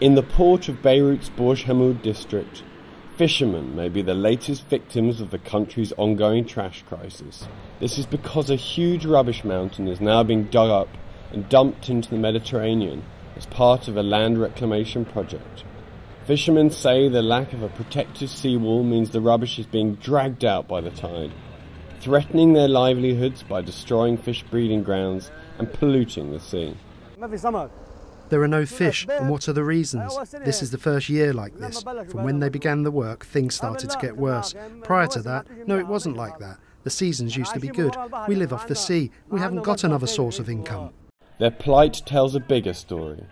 In the port of Beirut's Borj Hamoud district, fishermen may be the latest victims of the country's ongoing trash crisis. This is because a huge rubbish mountain is now being dug up and dumped into the Mediterranean as part of a land reclamation project. Fishermen say the lack of a protective seawall means the rubbish is being dragged out by the tide, threatening their livelihoods by destroying fish breeding grounds and polluting the sea. There are no fish, and what are the reasons? This is the first year like this. From when they began the work, things started to get worse. Prior to that, no, it wasn't like that. The seasons used to be good. We live off the sea. We haven't got another source of income. Their plight tells a bigger story.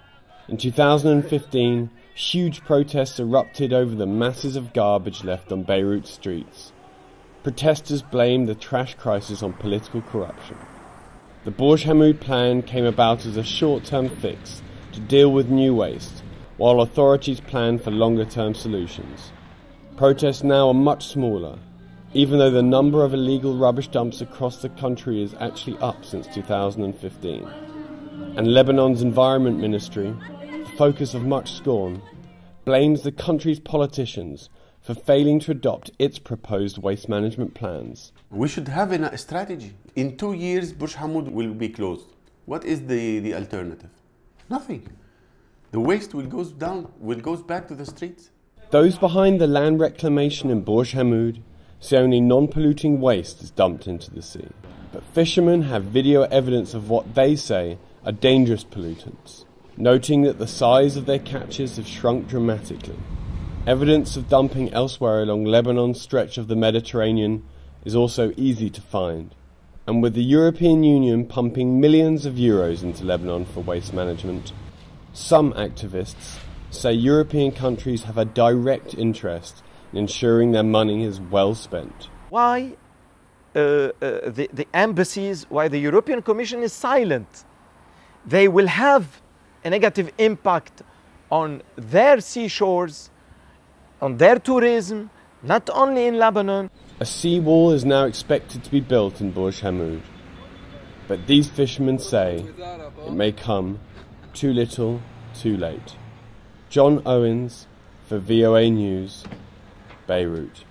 In 2015, huge protests erupted over the masses of garbage left on Beirut streets. Protesters blamed the trash crisis on political corruption. The Borj Hamoud plan came about as a short-term fix to deal with new waste, while authorities plan for longer-term solutions. Protests now are much smaller, even though the number of illegal rubbish dumps across the country is actually up since 2015. And Lebanon's Environment Ministry, the focus of much scorn, blames the country's politicians for failing to adopt its proposed waste management plans. We should have a strategy. In 2 years, Borj Hamoud will be closed. What is the alternative? Nothing. The waste will goes back to the streets. Those behind the land reclamation in Borj Hamoud say only non-polluting waste is dumped into the sea. But fishermen have video evidence of what they say are dangerous pollutants, noting that the size of their catches have shrunk dramatically. Evidence of dumping elsewhere along Lebanon's stretch of the Mediterranean is also easy to find. And with the European Union pumping millions of euros into Lebanon for waste management, some activists say European countries have a direct interest in ensuring their money is well spent. Why the embassies, why the European Commission is silent? They will have a negative impact on their seashores, on their tourism, not only in Lebanon. A seawall is now expected to be built in Borj Hamoud, but these fishermen say it may come too little, too late. John Owens for VOA News, Beirut.